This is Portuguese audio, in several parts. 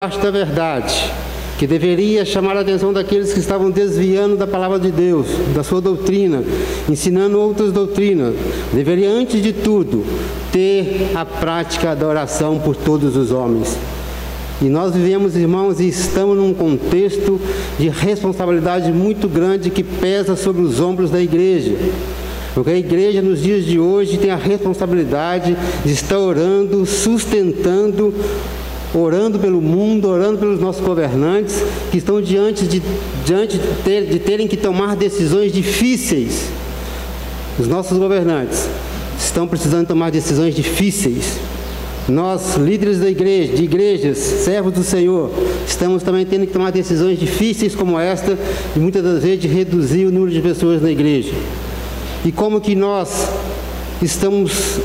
parte da verdade, que deveria chamar a atenção daqueles que estavam desviando da palavra de Deus, da sua doutrina, ensinando outras doutrinas, deveria, antes de tudo, ter a prática da oração por todos os homens. E nós vivemos, irmãos, e estamos num contexto de responsabilidade muito grande que pesa sobre os ombros da igreja. Porque a igreja, nos dias de hoje, tem a responsabilidade de estar orando, sustentando, orando pelo mundo, orando pelos nossos governantes, que estão diante de terem que tomar decisões difíceis. Os nossos governantes estão precisando tomar decisões difíceis. Nós, líderes da igreja, de igrejas, servos do Senhor, estamos também tendo que tomar decisões difíceis como esta, e muitas das vezes de reduzir o número de pessoas na igreja. E como que nós estamos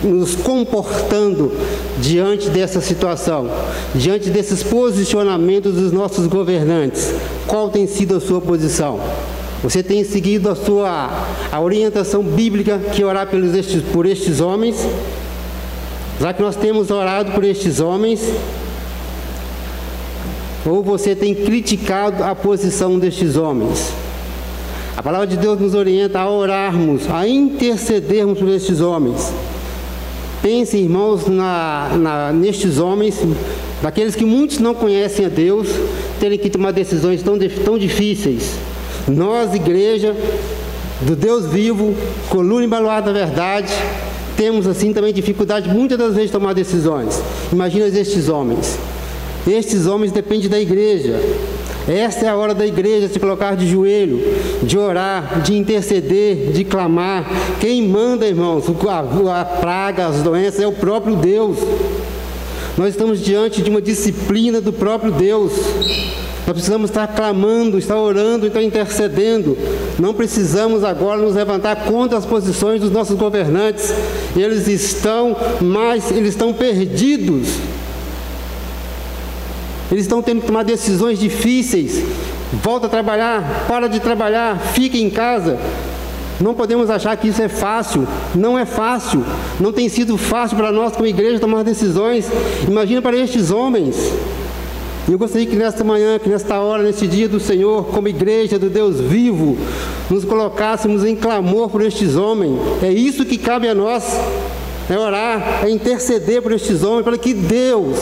nos comportando diante dessa situação, diante desses posicionamentos dos nossos governantes? Qual tem sido a sua posição? Você tem seguido a orientação bíblica, que é orar por estes homens? Já que nós temos orado por estes homens, ou você tem criticado a posição destes homens? A palavra de Deus nos orienta a orarmos, a intercedermos por estes homens. Pense, irmãos, nestes homens, daqueles que muitos não conhecem a Deus, terem que tomar decisões tão difíceis. Nós, igreja do Deus vivo, coluna e baluarte da verdade, temos assim também dificuldade muitas das vezes de tomar decisões. Imagina estes homens. Estes homens dependem da igreja. Esta é a hora da igreja se colocar de joelho, de orar, de interceder, de clamar. Quem manda, irmãos, a praga, as doenças, é o próprio Deus. Nós estamos diante de uma disciplina do próprio Deus. Nós precisamos estar clamando, estar orando, estar intercedendo. Não precisamos agora nos levantar contra as posições dos nossos governantes. Eles estão perdidos. Eles estão tendo que tomar decisões difíceis. Volta a trabalhar, para de trabalhar, fica em casa. Não podemos achar que isso é fácil. Não é fácil. Não tem sido fácil para nós como igreja tomar decisões. Imagina para estes homens. Eu gostaria que nesta manhã, que nesta hora, neste dia do Senhor, como igreja do Deus vivo, nos colocássemos em clamor por estes homens. É isso que cabe a nós. É orar, é interceder por estes homens, para que Deus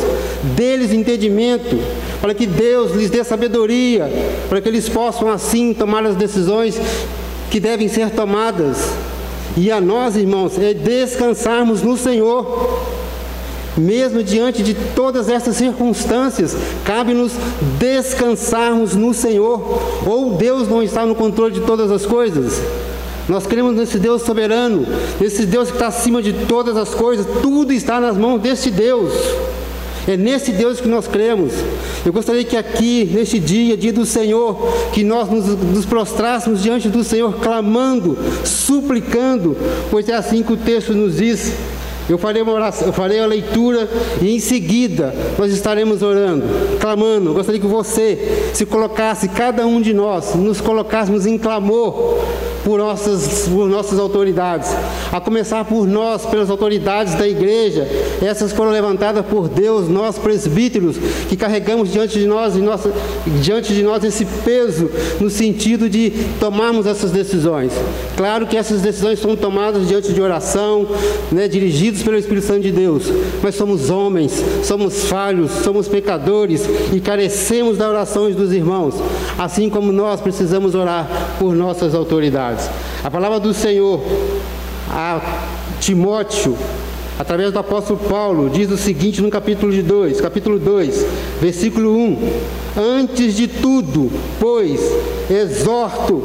dê-lhes entendimento, para que Deus lhes dê sabedoria, para que eles possam assim tomar as decisões que devem ser tomadas. E a nós, irmãos, é descansarmos no Senhor. Mesmo diante de todas essas circunstâncias, cabe-nos descansarmos no Senhor. Ou Deus não está no controle de todas as coisas? Nós cremos nesse Deus soberano, nesse Deus que está acima de todas as coisas. Tudo está nas mãos desse Deus. É nesse Deus que nós cremos. Eu gostaria que aqui, neste dia do Senhor, que nós nos prostrássemos diante do Senhor, clamando, suplicando, pois é assim que o texto nos diz. Eu farei uma oração, eu farei a leitura e em seguida nós estaremos orando, clamando. Eu gostaria que você se colocasse, cada um de nós, nos colocássemos em clamor por nossas autoridades, a começar por nós, pelas autoridades da igreja, essas foram levantadas por Deus, nós presbíteros, que carregamos diante de nós esse peso, no sentido de tomarmos essas decisões. Claro que essas decisões são tomadas diante de oração, dirigidos pelo Espírito Santo de Deus, mas somos homens, somos falhos, somos pecadores e carecemos das orações dos irmãos, assim como nós precisamos orar por nossas autoridades. A palavra do Senhor a Timóteo, através do apóstolo Paulo, diz o seguinte no capítulo 2, versículo 1: Antes de tudo, pois, exorto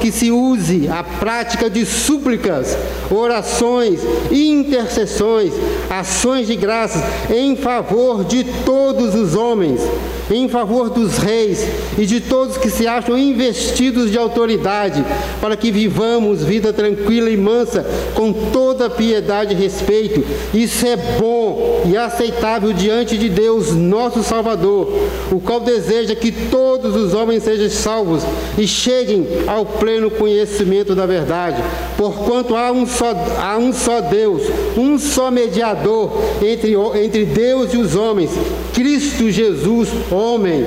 que se use a prática de súplicas, orações, intercessões, ações de graças em favor de todos os homens, em favor dos reis e de todos que se acham investidos de autoridade, para que vivamos vida tranquila e mansa, com toda piedade e respeito. Isso é bom e aceitável diante de Deus, nosso Salvador, o qual deseja que todos os homens sejam salvos e cheguem cheguem ao pleno conhecimento da verdade, porquanto há um só Deus, um só mediador entre Deus e os homens, Cristo Jesus, homem,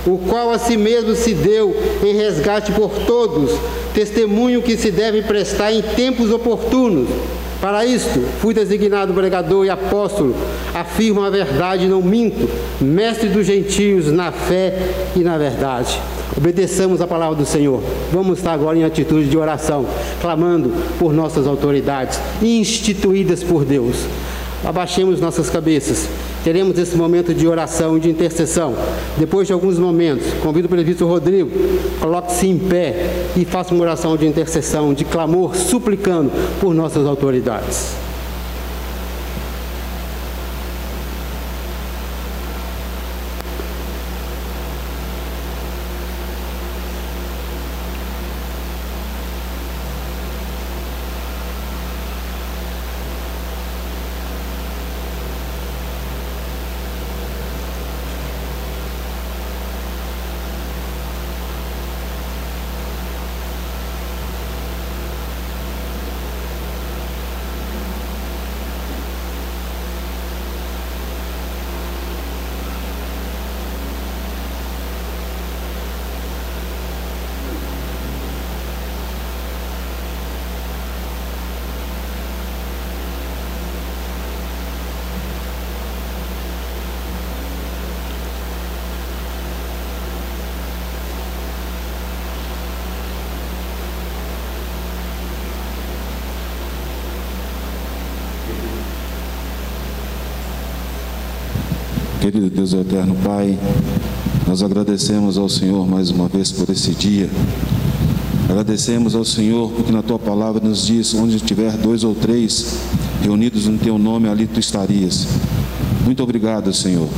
o qual a si mesmo se deu em resgate por todos, testemunho que se deve prestar em tempos oportunos. Para isto, fui designado pregador e apóstolo, afirmo a verdade e não minto, mestre dos gentios na fé e na verdade. Obedeçamos a palavra do Senhor. Vamos estar agora em atitude de oração, clamando por nossas autoridades, instituídas por Deus. Abaixemos nossas cabeças. Teremos esse momento de oração e de intercessão. Depois de alguns momentos, convido o presbítero Rodrigo, coloque-se em pé e faça uma oração de intercessão, de clamor, suplicando por nossas autoridades. Querido Deus eterno Pai, nós agradecemos ao Senhor mais uma vez por esse dia. Agradecemos ao Senhor porque na Tua palavra nos diz: onde tiver 2 ou 3 reunidos no Teu nome, ali Tu estarias. Muito obrigado, Senhor,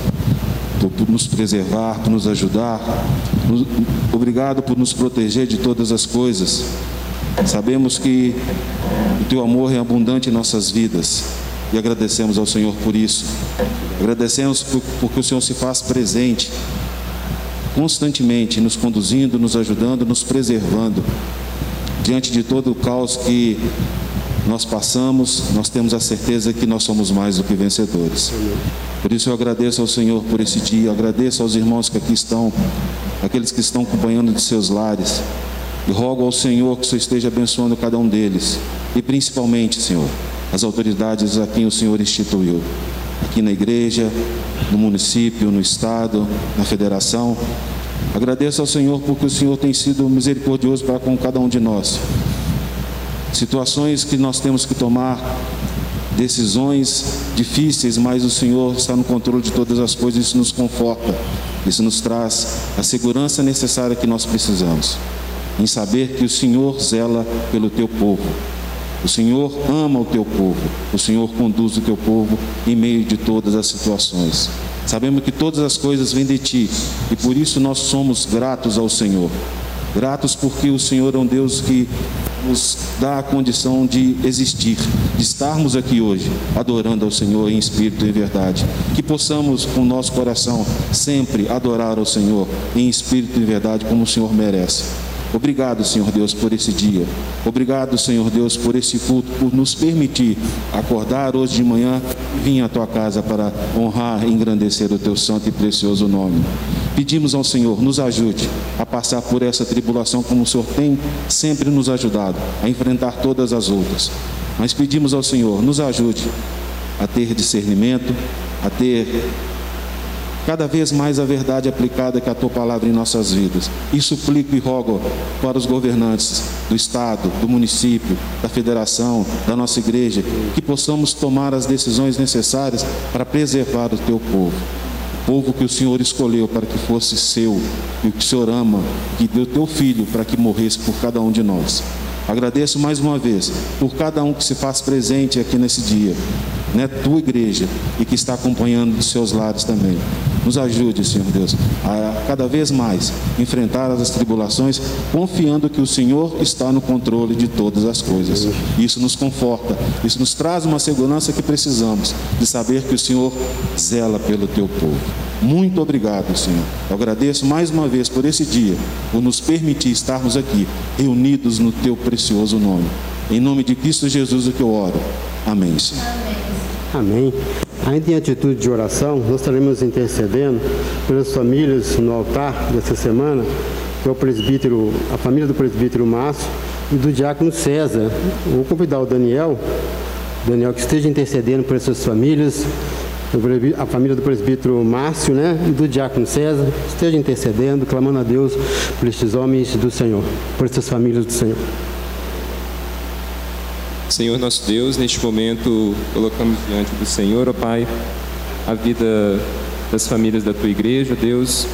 por nos preservar, por nos ajudar. Obrigado por nos proteger de todas as coisas. Sabemos que o Teu amor é abundante em nossas vidas e agradecemos ao Senhor por isso. Agradecemos porque o Senhor se faz presente constantemente, nos conduzindo, nos ajudando, nos preservando. Diante de todo o caos que nós passamos, nós temos a certeza que nós somos mais do que vencedores. Por isso eu agradeço ao Senhor por esse dia, agradeço aos irmãos que aqui estão, aqueles que estão acompanhando de seus lares, e rogo ao Senhor que o Senhor esteja abençoando cada um deles, e principalmente, Senhor, as autoridades a quem o Senhor instituiu, aqui na igreja, no município, no estado, na federação. Agradeço ao Senhor porque o Senhor tem sido misericordioso para com cada um de nós. Situações que nós temos que tomar, decisões difíceis, mas o Senhor está no controle de todas as coisas. Isso nos conforta, isso nos traz a segurança necessária que nós precisamos, em saber que o Senhor zela pelo Teu povo. O Senhor ama o Teu povo, o Senhor conduz o Teu povo em meio de todas as situações. Sabemos que todas as coisas vêm de Ti, e por isso nós somos gratos ao Senhor. Gratos porque o Senhor é um Deus que nos dá a condição de existir, de estarmos aqui hoje, adorando ao Senhor em espírito e em verdade. Que possamos, com o nosso coração, sempre adorar ao Senhor em espírito e em verdade, como o Senhor merece. Obrigado, Senhor Deus, por esse dia. Obrigado, Senhor Deus, por esse culto, por nos permitir acordar hoje de manhã e vir à Tua casa para honrar e engrandecer o Teu santo e precioso nome. Pedimos ao Senhor, nos ajude a passar por essa tribulação como o Senhor tem sempre nos ajudado, a enfrentar todas as outras. Mas pedimos ao Senhor, nos ajude a ter discernimento, a ter cada vez mais a verdade aplicada que a Tua palavra em nossas vidas. E suplico e rogo para os governantes do Estado, do município, da federação, da nossa igreja, que possamos tomar as decisões necessárias para preservar o Teu povo. O povo que o Senhor escolheu para que fosse seu, e que o Senhor ama, que deu Teu Filho para que morresse por cada um de nós. Agradeço mais uma vez por cada um que se faz presente aqui nesse dia, né, Tua igreja, e que está acompanhando dos seus lares também. Nos ajude, Senhor Deus, a cada vez mais enfrentar as tribulações, confiando que o Senhor está no controle de todas as coisas. Isso nos conforta, isso nos traz uma segurança que precisamos, de saber que o Senhor zela pelo teu povo. Muito obrigado, Senhor. Eu agradeço mais uma vez por esse dia, por nos permitir estarmos aqui, reunidos no teu precioso nome. Em nome de Cristo Jesus é que eu oro. Amém, Senhor. Amém. Ainda em atitude de oração, nós estaremos intercedendo pelas famílias no altar dessa semana, que é o presbítero, a família do presbítero Márcio e do diácono César. Vou convidar o Daniel que esteja intercedendo por essas famílias, a família do presbítero Márcio, e do diácono César, esteja intercedendo, clamando a Deus por estes homens do Senhor, por essas famílias do Senhor. Senhor nosso Deus, neste momento colocamos diante do Senhor, ó Pai, a vida das famílias da Tua Igreja, Deus.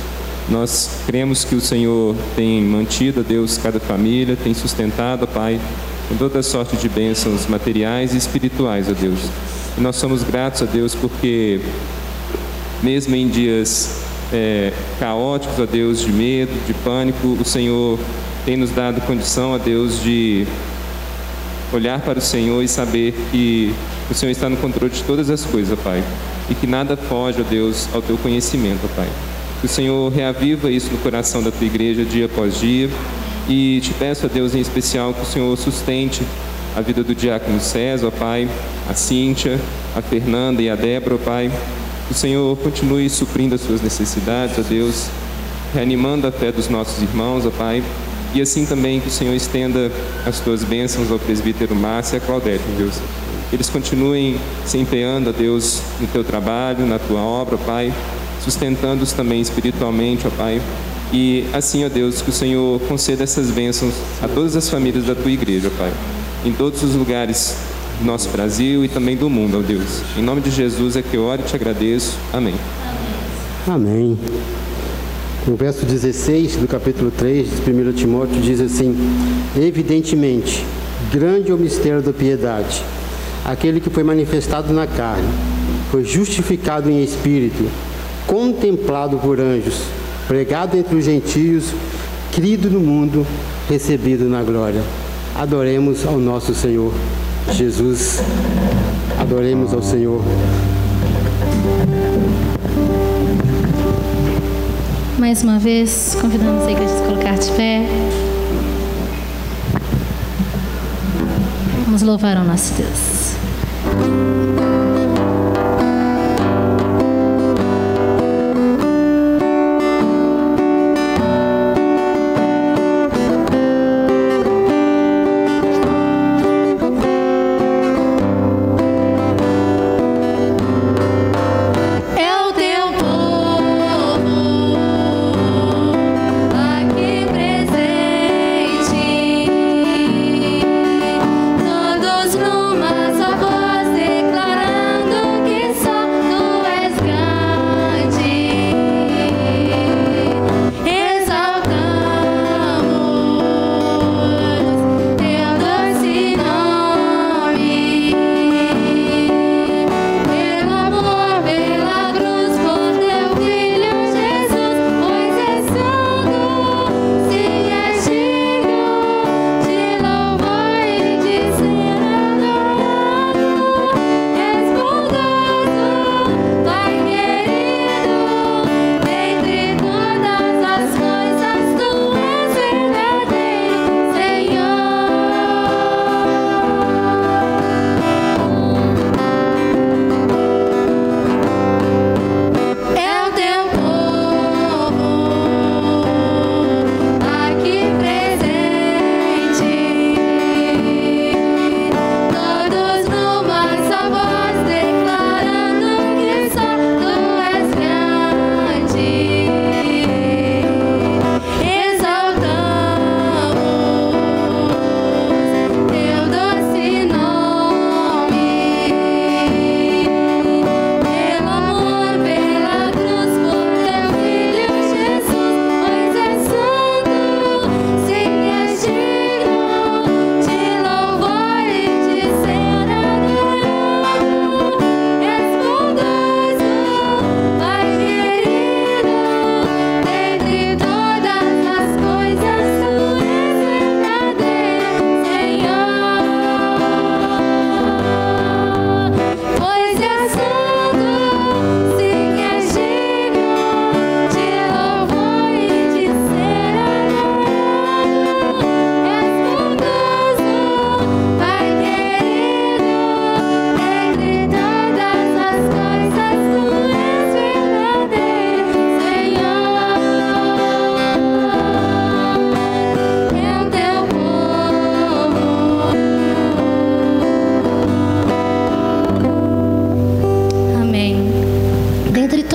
Nós cremos que o Senhor tem mantido, Deus, cada família, tem sustentado, ó Pai, com toda sorte de bênçãos materiais e espirituais, ó Deus. E nós somos gratos a Deus porque, mesmo em dias caóticos, ó Deus, de medo, de pânico, o Senhor tem nos dado condição, ó Deus, de olhar para o Senhor e saber que o Senhor está no controle de todas as coisas, ó Pai, e que nada foge, ó Deus, ao Teu conhecimento, ó Pai. Que o Senhor reaviva isso no coração da Tua Igreja dia após dia, e te peço, ó Deus, em especial, que o Senhor sustente a vida do diácono César, ó Pai, a Cíntia, a Fernanda e a Débora, ó Pai. Que o Senhor continue suprindo as suas necessidades, ó Deus, reanimando a fé dos nossos irmãos, ó Pai. E assim também que o Senhor estenda as Tuas bênçãos ao presbítero Márcio e a Claudete, Deus. Eles continuem se empenhando, ó Deus, no Teu trabalho, na Tua obra, ó Pai, sustentando-os também espiritualmente, ó Pai. E assim, ó Deus, que o Senhor conceda essas bênçãos a todas as famílias da Tua Igreja, ó Pai, em todos os lugares do nosso Brasil e também do mundo, ó Deus. Em nome de Jesus é que eu oro e te agradeço. Amém. Amém. No verso 16 do capítulo 3 de 1 Timóteo diz assim: evidentemente, grande é o mistério da piedade. Aquele que foi manifestado na carne, foi justificado em espírito, contemplado por anjos, pregado entre os gentios, crido no mundo, recebido na glória. Adoremos ao nosso Senhor Jesus. Adoremos ao Senhor. Mais uma vez, convidamos a igreja a se colocar de pé. Vamos louvar ao nosso Deus. Todos numa só voz declarando.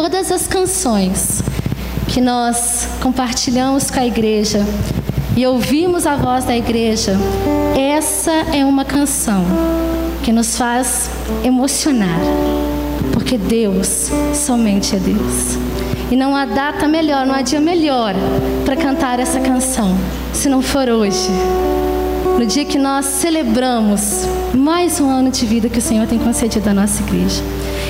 todas as canções que nós compartilhamos com a igreja e ouvimos a voz da igreja, essa é uma canção que nos faz emocionar, porque Deus somente é Deus. E não há data melhor, não há dia melhor para cantar essa canção, se não for hoje, no dia que nós celebramos mais um ano de vida que o Senhor tem concedido à nossa igreja.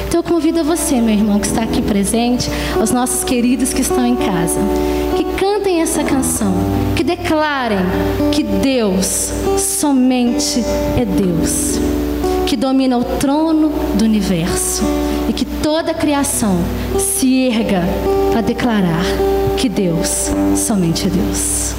Então eu convido a você, meu irmão, que está aqui presente, aos nossos queridos que estão em casa, que cantem essa canção, que declarem que Deus somente é Deus, que domina o trono do universo, e que toda a criação se erga para declarar que Deus somente é Deus.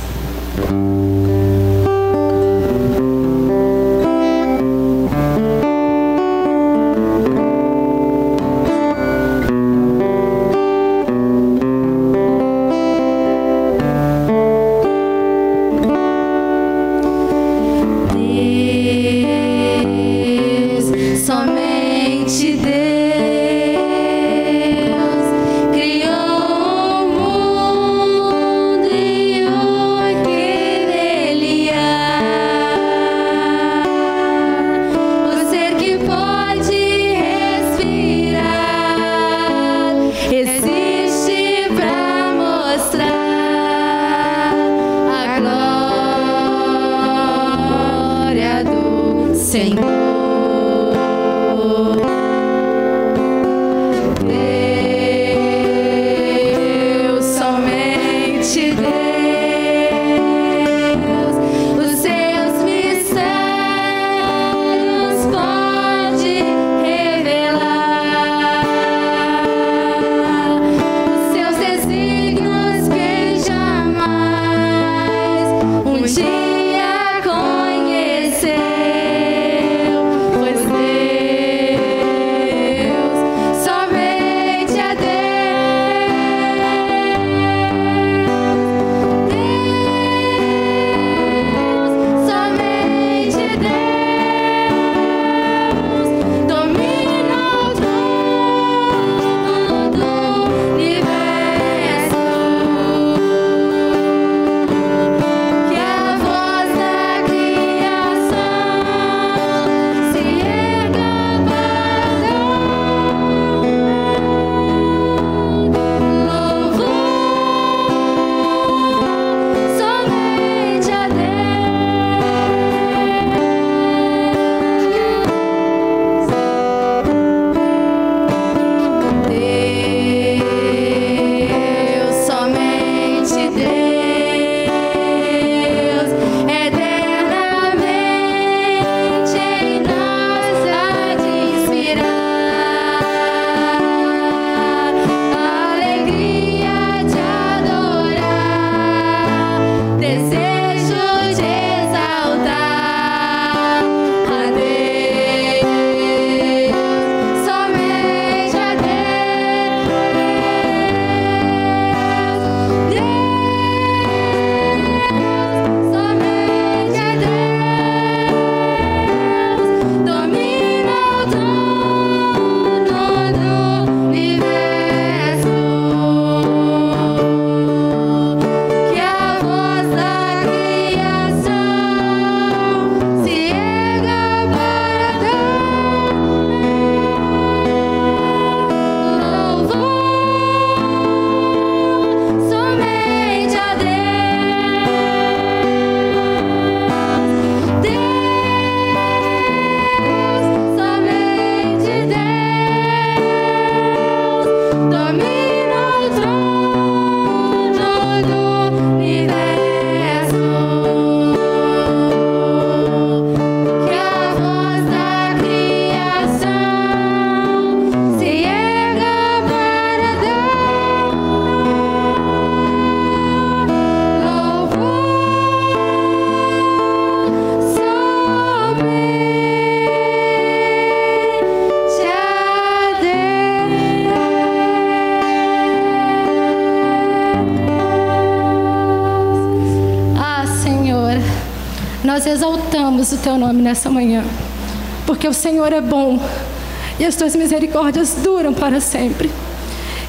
Nós exaltamos o Teu nome nessa manhã, porque o Senhor é bom e as Tuas misericórdias duram para sempre.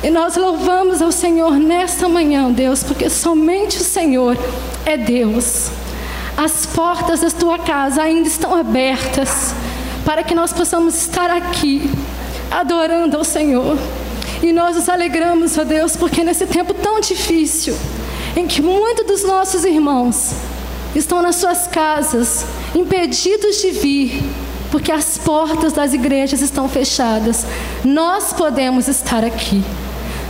E nós louvamos ao Senhor nesta manhã, Deus, porque somente o Senhor é Deus. As portas da tua casa ainda estão abertas para que nós possamos estar aqui adorando ao Senhor. E nós nos alegramos, ó Deus, porque nesse tempo tão difícil, em que muitos dos nossos irmãos estão nas suas casas, impedidos de vir, porque as portas das igrejas estão fechadas, nós podemos estar aqui.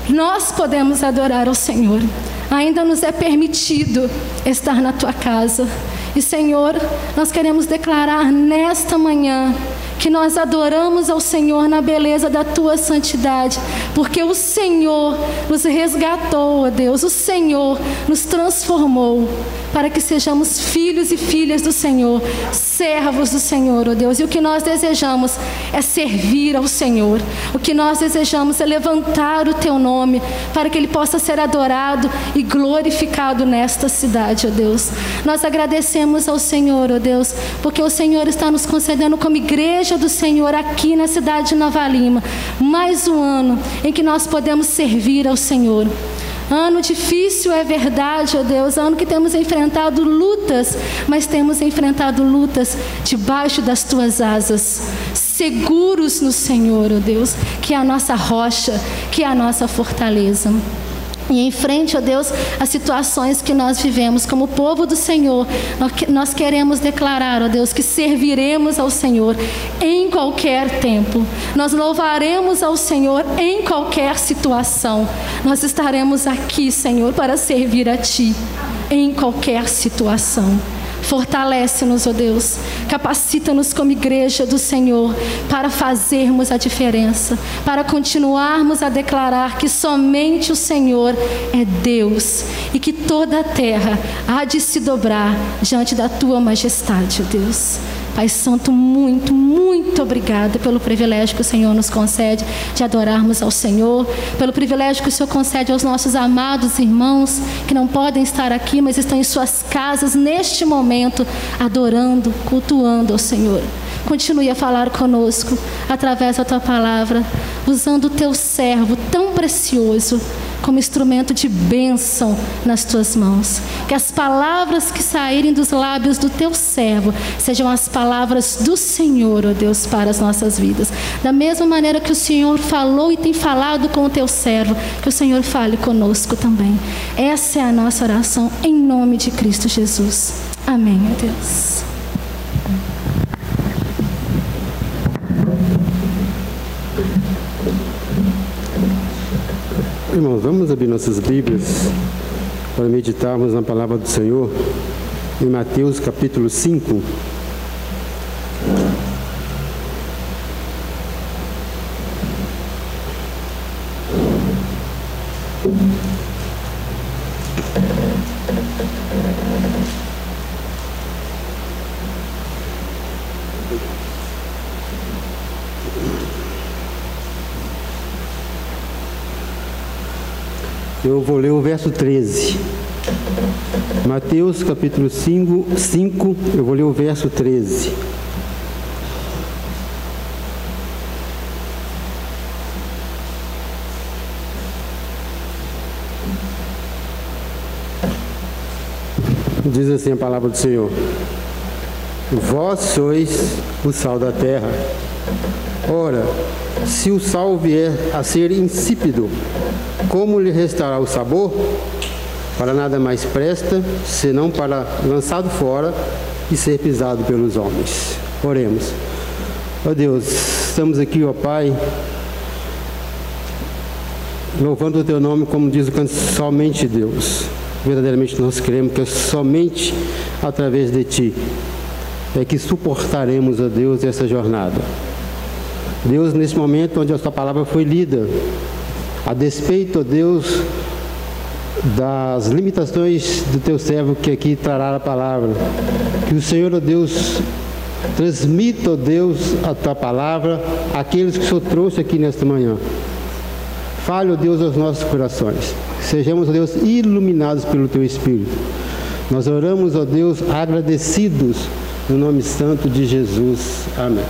Nós podemos adorar ao Senhor. Ainda nos é permitido estar na tua casa. E, Senhor, nós queremos declarar nesta manhã que nós adoramos ao Senhor na beleza da tua santidade, porque o Senhor nos resgatou, ó Deus, o Senhor nos transformou para que sejamos filhos e filhas do Senhor, servos do Senhor, ó Deus. E o que nós desejamos é servir ao Senhor. O que nós desejamos é levantar o teu nome para que ele possa ser adorado e glorificado nesta cidade, ó Deus. Nós agradecemos ao Senhor, ó Deus, porque o Senhor está nos concedendo como igreja do Senhor aqui na cidade de Nova Lima mais um ano em que nós podemos servir ao Senhor. Ano difícil, é verdade, ó Deus, ano que temos enfrentado lutas, mas temos enfrentado lutas debaixo das tuas asas, seguros no Senhor, ó Deus, que é a nossa rocha, que é a nossa fortaleza. E em frente, ó Deus, às situações que nós vivemos como povo do Senhor, nós queremos declarar, ó Deus, que serviremos ao Senhor em qualquer tempo. Nós louvaremos ao Senhor em qualquer situação. Nós estaremos aqui, Senhor, para servir a Ti em qualquer situação. Fortalece-nos, ó Deus, capacita-nos como igreja do Senhor para fazermos a diferença, para continuarmos a declarar que somente o Senhor é Deus e que toda a terra há de se dobrar diante da tua majestade, ó Deus. Pai Santo, muito, muito obrigada pelo privilégio que o Senhor nos concede de adorarmos ao Senhor, pelo privilégio que o Senhor concede aos nossos amados irmãos que não podem estar aqui, mas estão em suas casas neste momento, adorando, cultuando ao Senhor. Continue a falar conosco através da tua palavra, usando o teu servo tão precioso como instrumento de bênção nas tuas mãos. Que as palavras que saírem dos lábios do teu servo sejam as palavras do Senhor, ó Deus, para as nossas vidas. Da mesma maneira que o Senhor falou e tem falado com o teu servo, que o Senhor fale conosco também. Essa é a nossa oração em nome de Cristo Jesus. Amém, ó Deus. Irmãos, vamos abrir nossas Bíblias para meditarmos na palavra do Senhor em Mateus capítulo 5. Eu vou ler o verso 13. Mateus capítulo 5, eu vou ler o verso 13. Diz assim a palavra do Senhor: Vós sois o sal da terra. Ora, se o sal vier a ser insípido, como lhe restará o sabor? Para nada mais presta, senão para lançado fora e ser pisado pelos homens. Oremos. Ó Deus, estamos aqui, ó Pai, louvando o Teu nome, como diz o canto, somente Deus. Verdadeiramente nós cremos que é somente através de Ti é que suportaremos, ó Deus, essa jornada. Deus, nesse momento onde a Tua palavra foi lida, a despeito, ó Deus, das limitações do Teu servo que aqui trará a palavra, que o Senhor, ó Deus, transmita, ó Deus, a Tua palavra àqueles que o Senhor trouxe aqui nesta manhã. Fale, ó Deus, aos nossos corações. Sejamos, ó Deus, iluminados pelo Teu Espírito. Nós oramos, ó Deus, agradecidos no nome santo de Jesus. Amém.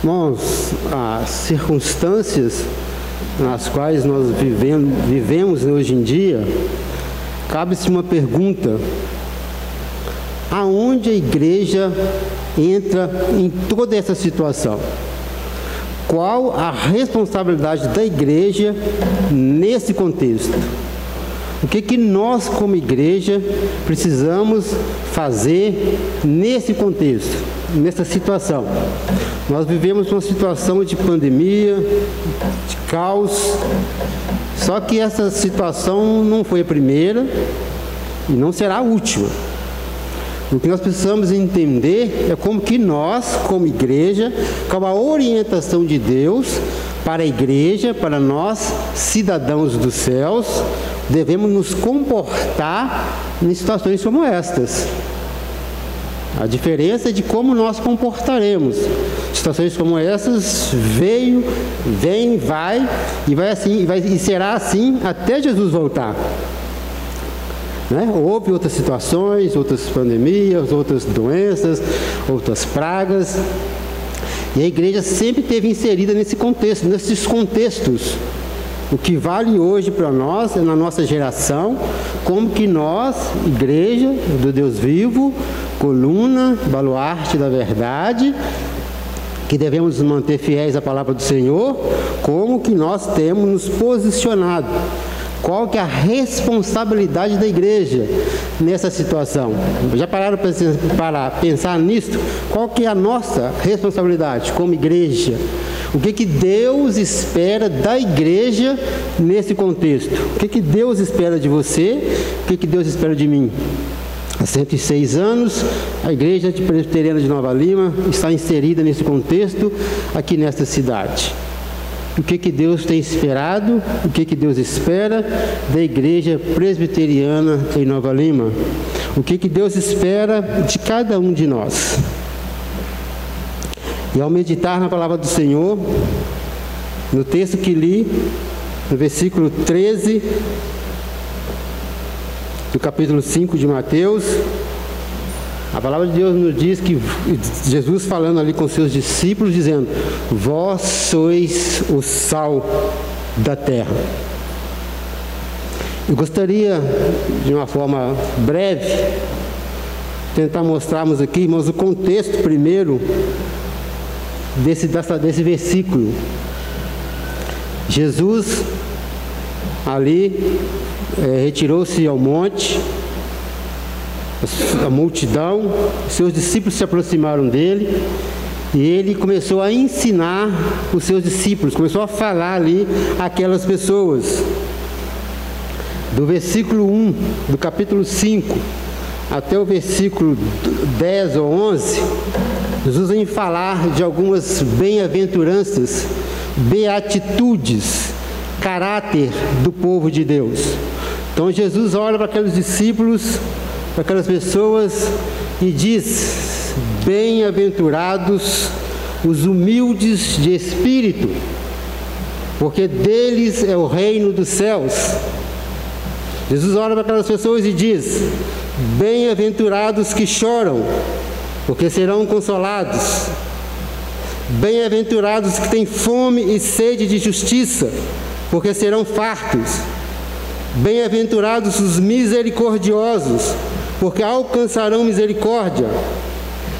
Irmãos, as circunstâncias nas quais nós vivemos hoje em dia, cabe-se uma pergunta: aonde a igreja entra em toda essa situação? Qual a responsabilidade da igreja nesse contexto? O que nós, como igreja, precisamos fazer nesse contexto, nessa situação? Nós vivemos uma situação de pandemia, de caos, só que essa situação não foi a primeira e não será a última. O que nós precisamos entender é como que nós, como igreja, com a orientação de Deus para a igreja, para nós, cidadãos dos céus, devemos nos comportar em situações como estas. A diferença é de como nós comportaremos. Situações como essas vem, vai e será assim até Jesus voltar. Né? Houve outras situações, outras pandemias, outras doenças, outras pragas. E a igreja sempre esteve inserida nesse contexto, nesses contextos. O que vale hoje para nós, é na nossa geração, como que nós, igreja do Deus vivo, coluna, baluarte da verdade, que devemos nos manter fiéis à palavra do Senhor, como que nós temos nos posicionado. Qual que é a responsabilidade da igreja nessa situação? Já pararam para pensar nisso? Qual que é a nossa responsabilidade como igreja? O que Deus espera da igreja nesse contexto? O que Deus espera de você? O que Deus espera de mim? Há 106 anos, a Igreja Presbiteriana de Nova Lima está inserida nesse contexto aqui nesta cidade. O que Deus tem esperado, o que Deus espera da Igreja Presbiteriana em Nova Lima? O que Deus espera de cada um de nós? E ao meditar na palavra do Senhor, no texto que li, no versículo 13, do capítulo 5 de Mateus, a palavra de Deus nos diz que Jesus falando ali com seus discípulos, dizendo: vós sois o sal da terra. Eu gostaria, de uma forma breve, tentar mostrarmos aqui, irmãos, o contexto primeiro desse versículo. Jesus ali retirou-se ao monte, a multidão, seus discípulos se aproximaram dele e ele começou a ensinar os seus discípulos, começou a falar ali aquelas pessoas. Do versículo 1 do capítulo 5 até o versículo 10 ou 11, Jesus vem falar de algumas bem-aventuranças, beatitudes, caráter do povo de Deus. Então Jesus olha para aqueles discípulos, para aquelas pessoas e diz: bem-aventurados os humildes de espírito, porque deles é o reino dos céus. Jesus olha para aquelas pessoas e diz: bem-aventurados que choram, porque serão consolados. Bem-aventurados que têm fome e sede de justiça, porque serão fartos. Bem-aventurados os misericordiosos, porque alcançarão misericórdia.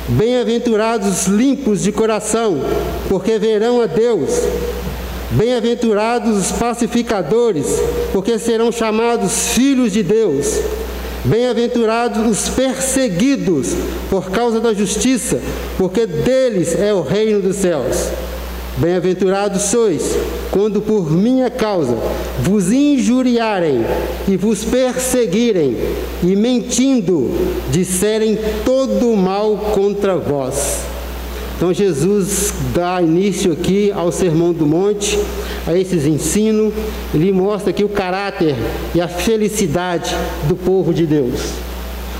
Bem-aventurados os limpos de coração, porque verão a Deus. Bem-aventurados os pacificadores, porque serão chamados filhos de Deus. Bem-aventurados os perseguidos por causa da justiça, porque deles é o reino dos céus. Bem-aventurados sois, quando por minha causa vos injuriarem e vos perseguirem, e mentindo disserem todo o mal contra vós. Então Jesus dá início aqui ao Sermão do Monte, a esses ensinos. Ele mostra aqui o caráter e a felicidade do povo de Deus.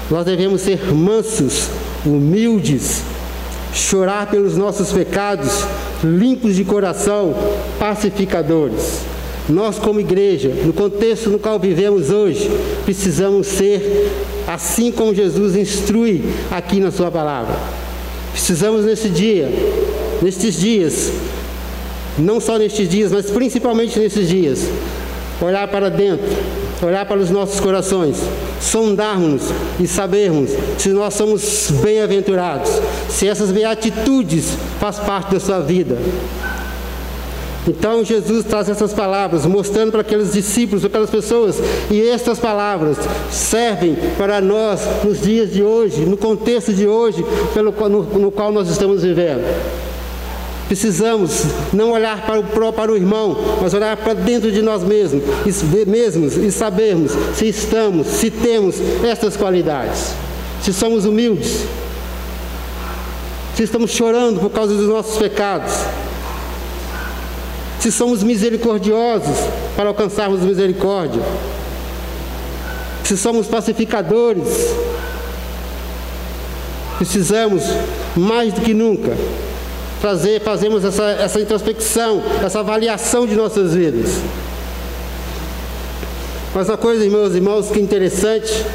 Nós devemos ser mansos, humildes, chorar pelos nossos pecados, limpos de coração, pacificadores. Nós, como igreja, no contexto no qual vivemos hoje, precisamos ser assim como Jesus instrui aqui na sua palavra. Precisamos nestes dias não só nestes dias, mas principalmente nesses dias, olhar para dentro, olhar para os nossos corações, sondarmos e sabermos se nós somos bem-aventurados, se essas beatitudes fazem parte da sua vida. Então Jesus traz essas palavras, mostrando para aqueles discípulos, para aquelas pessoas, e estas palavras servem para nós nos dias de hoje, no contexto de hoje, no qual nós estamos vivendo. Precisamos não olhar para o irmão, mas olhar para dentro de nós mesmos e sabermos se temos estas qualidades, se somos humildes, se estamos chorando por causa dos nossos pecados, se somos misericordiosos para alcançarmos misericórdia, se somos pacificadores. Precisamos, mais do que nunca, fazemos essa introspecção, essa avaliação de nossas vidas. Mas uma coisa, meus irmãos, que é interessante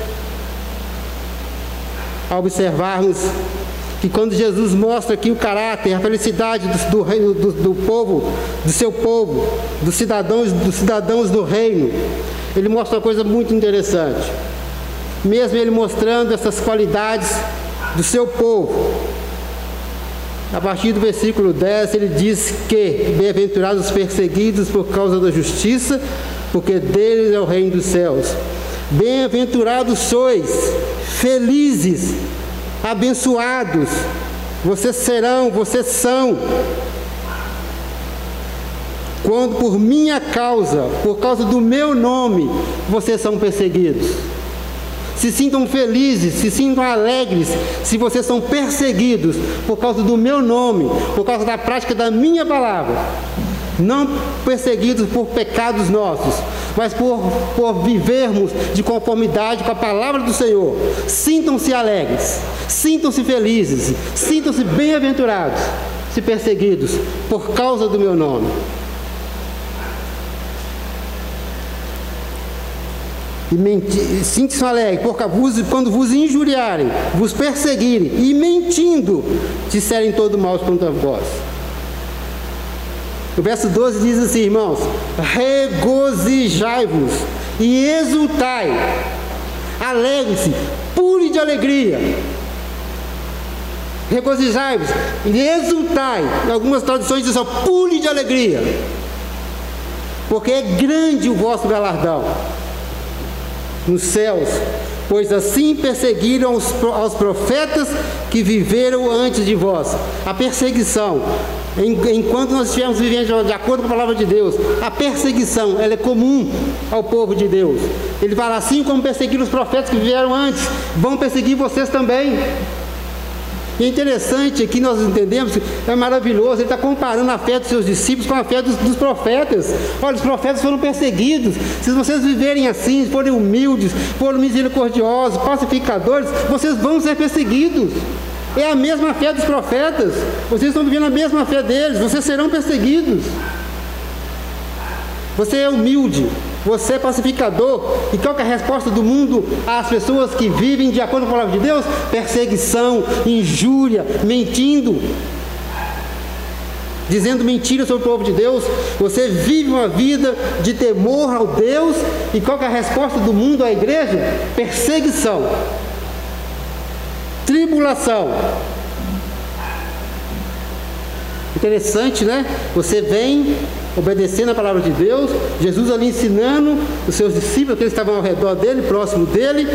ao observarmos que quando Jesus mostra aqui o caráter, a felicidade do reino, do povo, do seu povo, dos cidadãos do reino, ele mostra uma coisa muito interessante. Mesmo ele mostrando essas qualidades do seu povo, a partir do versículo 10, ele diz que bem-aventurados os perseguidos por causa da justiça, porque deles é o reino dos céus. Bem-aventurados sois, felizes, abençoados, vocês são, quando por minha causa, por causa do meu nome, vocês são perseguidos. Se sintam felizes, se sintam alegres, se vocês são perseguidos por causa do meu nome, por causa da prática da minha palavra. Não perseguidos por pecados nossos, mas por vivermos de conformidade com a palavra do Senhor. Sintam-se alegres, sintam-se felizes, sintam-se bem-aventurados, se perseguidos por causa do meu nome. Sintam-se alegres, quando vos injuriarem, vos perseguirem e mentindo, disserem todo mal contra vós. O verso 12 diz assim, irmãos: regozijai-vos e exultai, alegre-se, pule de alegria. Regozijai-vos e exultai. Em algumas traduções diz só, pule de alegria, porque é grande o vosso galardão nos céus, pois assim perseguiram aos profetas que viveram antes de vós. A perseguição, enquanto nós estivermos vivendo de acordo com a palavra de Deus, a perseguição, ela é comum ao povo de Deus. Ele fala, assim como perseguiram os profetas que vieram antes, vão perseguir vocês também. E é interessante que nós entendemos, é maravilhoso, ele está comparando a fé dos seus discípulos com a fé dos profetas. Olha, os profetas foram perseguidos. Se vocês viverem assim, forem humildes, forem misericordiosos, pacificadores, vocês vão ser perseguidos. É a mesma fé dos profetas. Vocês estão vivendo a mesma fé deles, vocês serão perseguidos. Você é humilde, você é pacificador. E qual que é a resposta do mundo às pessoas que vivem de acordo com a palavra de Deus? Perseguição, injúria, mentindo, dizendo mentiras sobre o povo de Deus. Você vive uma vida de temor ao Deus. E qual que é a resposta do mundo à igreja? Perseguição, tribulação. Interessante, né? Você vem obedecendo a palavra de Deus, Jesus ali ensinando os seus discípulos, que eles estavam ao redor dele, próximo dele,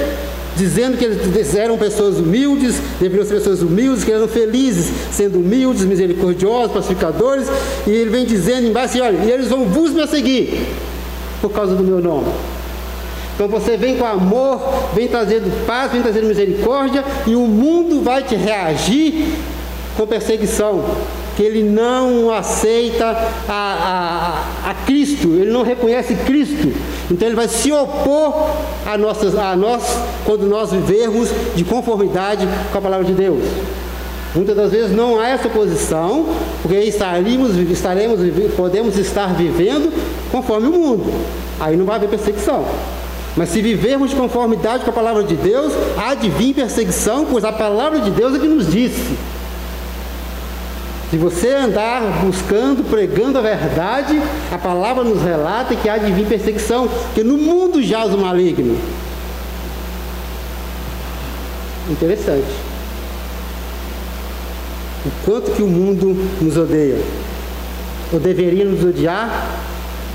dizendo que eles eram pessoas humildes, deveriam ser pessoas humildes, que eram felizes, sendo humildes, misericordiosos, pacificadores, e ele vem dizendo embaixo, olha, e eles vão vos perseguir por causa do meu nome. Então você vem com amor, vem trazendo paz, vem trazendo misericórdia, e o mundo vai te reagir com perseguição, que ele não aceita a Cristo, ele não reconhece Cristo. Então ele vai se opor a nós quando nós vivermos de conformidade com a palavra de Deus. Muitas das vezes não há essa oposição, porque podemos estar vivendo conforme o mundo. Aí não vai haver perseguição. Mas se vivermos de conformidade com a palavra de Deus, há de vir perseguição, pois a palavra de Deus é que nos disse. Se você andar buscando, pregando a verdade, a palavra nos relata que há de vir perseguição, porque no mundo jaz o maligno. Interessante. O quanto que o mundo nos odeia, ou deveria nos odiar,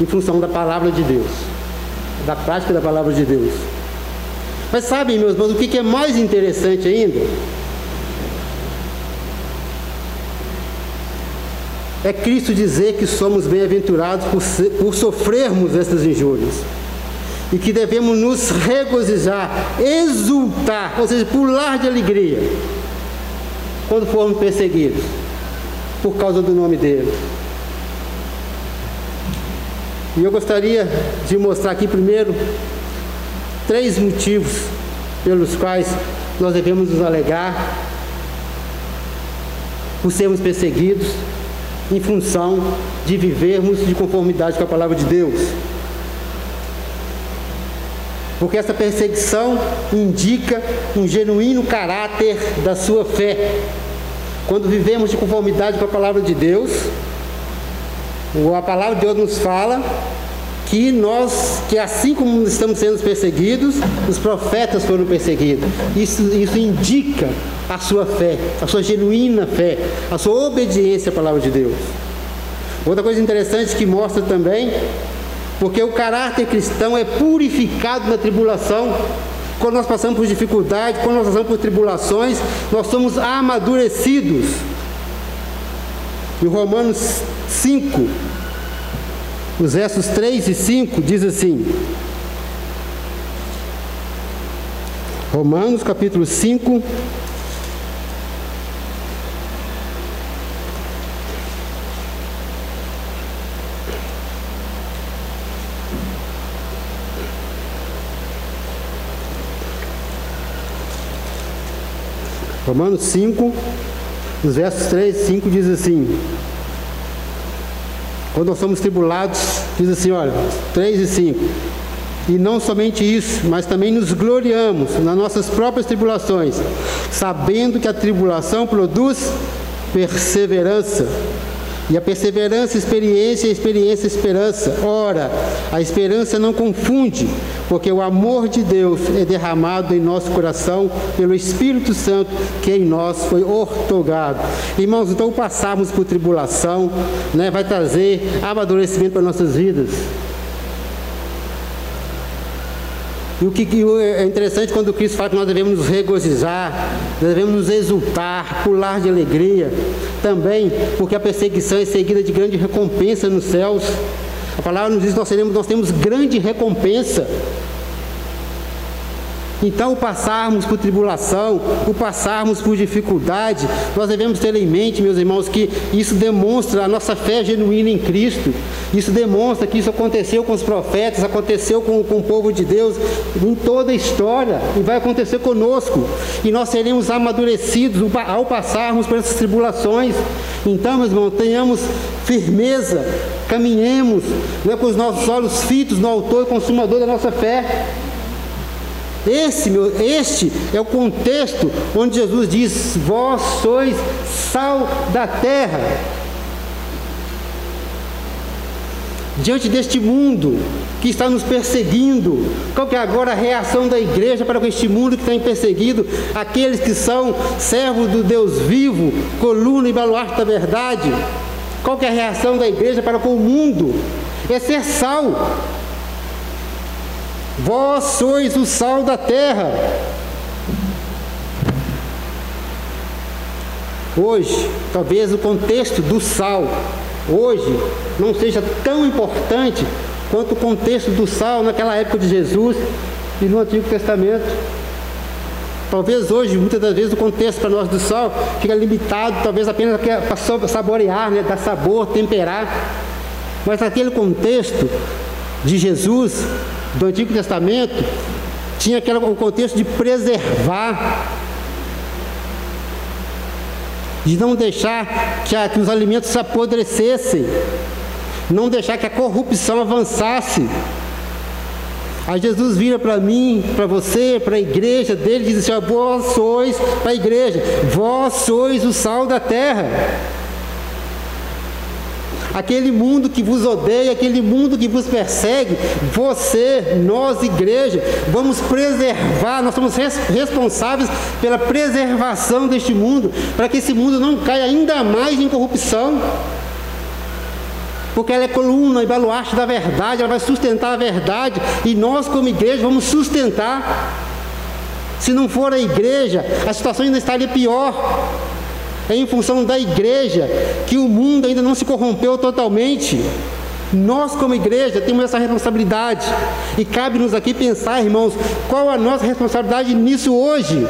em função da palavra de Deus, da prática da palavra de Deus. Mas sabem, meus irmãos, o que é mais interessante ainda? É Cristo dizer que somos bem-aventurados por sofrermos essas injúrias. E que devemos nos regozijar, exultar, ou seja, pular de alegria, quando formos perseguidos, por causa do nome dele. E eu gostaria de mostrar aqui primeiro 3 motivos pelos quais nós devemos nos alegrar por sermos perseguidos, em função de vivermos de conformidade com a palavra de Deus. Porque essa perseguição indica um genuíno caráter da sua fé. Quando vivemos de conformidade com a palavra de Deus, a palavra de Deus nos fala que assim como estamos sendo perseguidos, os profetas foram perseguidos. Isso indica a sua fé, a sua genuína fé, a sua obediência à palavra de Deus. Outra coisa interessante que mostra também, porque o caráter cristão é purificado na tribulação. Quando nós passamos por dificuldade, quando nós passamos por tribulações, nós somos amadurecidos. Em Romanos 5, os versos 3 e 5, diz assim: Romanos capítulo 5, Romanos 5, os versos 3 e 5 diz assim: quando nós somos tribulados, diz assim, olha, 3 e 5, e não somente isso, mas também nos gloriamos nas nossas próprias tribulações, sabendo que a tribulação produz perseverança, e a perseverança, experiência, e a experiência, esperança. Ora, a esperança não confunde, porque o amor de Deus é derramado em nosso coração pelo Espírito Santo que em nós foi outorgado. Irmãos, então passarmos por tribulação, vai trazer amadurecimento para nossas vidas. E o que é interessante quando Cristo fala que nós devemos nos regozijar, nós devemos nos exultar, pular de alegria, também porque a perseguição é seguida de grande recompensa nos céus. A palavra nos diz que nós temos grande recompensa. Então, o passarmos por tribulação, o passarmos por dificuldade, nós devemos ter em mente, meus irmãos, que isso demonstra a nossa fé genuína em Cristo. Isso demonstra que isso aconteceu com os profetas, aconteceu com o povo de Deus em toda a história e vai acontecer conosco. E nós seremos amadurecidos ao passarmos por essas tribulações. Então, meus irmãos, tenhamos firmeza, caminhemos com os nossos olhos fitos no autor e consumador da nossa fé. Este é o contexto onde Jesus diz: vós sois sal da terra. Diante deste mundo que está nos perseguindo, qual que é agora a reação da igreja para com este mundo que está perseguido? Aqueles que são servos do Deus vivo, coluna e baluarte da verdade. Qual que é a reação da igreja para com o mundo? É ser sal. Vós sois o sal da terra. Hoje, talvez o contexto do sal, hoje, não seja tão importante quanto o contexto do sal naquela época de Jesus e no Antigo Testamento. Talvez hoje, muitas das vezes, o contexto para nós do sal fica limitado, talvez apenas para saborear, dar sabor, temperar. Mas naquele contexto de Jesus, do Antigo Testamento, tinha o contexto de preservar, de não deixar que os alimentos se apodrecessem, não deixar que a corrupção avançasse. Aí Jesus vira para mim, para você, para a igreja dele, e diz assim: vós sois, para a igreja, vós sois o sal da terra. aquele mundo que vos odeia, aquele mundo que vos persegue, nós, igreja, vamos preservar, nós somos responsáveis pela preservação deste mundo, para que esse mundo não caia ainda mais em corrupção, porque ela é coluna e baluarte da verdade, ela vai sustentar a verdade, e nós como igreja vamos sustentar. Se não for a igreja, a situação ainda estaria pior. É em função da igreja que o mundo ainda não se corrompeu totalmente. Nós como igreja temos essa responsabilidade, e cabe-nos aqui pensar, irmãos, qual a nossa responsabilidade nisso hoje.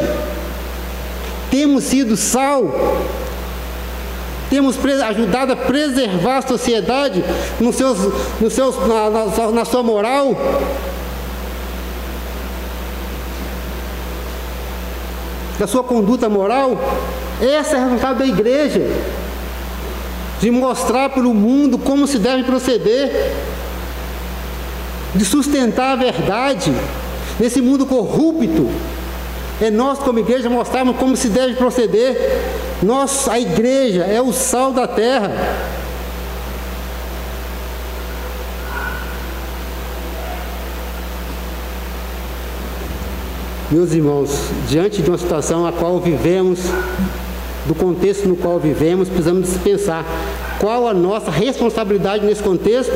Temos sido sal? Temos ajudado a preservar a sociedade na sua moral? Da sua conduta moral? Essa é a responsabilidade da igreja, de mostrar para o mundo como se deve proceder, de sustentar a verdade nesse mundo corrupto. É nós como igreja mostrarmos como se deve proceder. A igreja é o sal da terra. Meus irmãos, diante de uma situação a qual vivemos, do contexto no qual vivemos, precisamos pensar qual a nossa responsabilidade nesse contexto.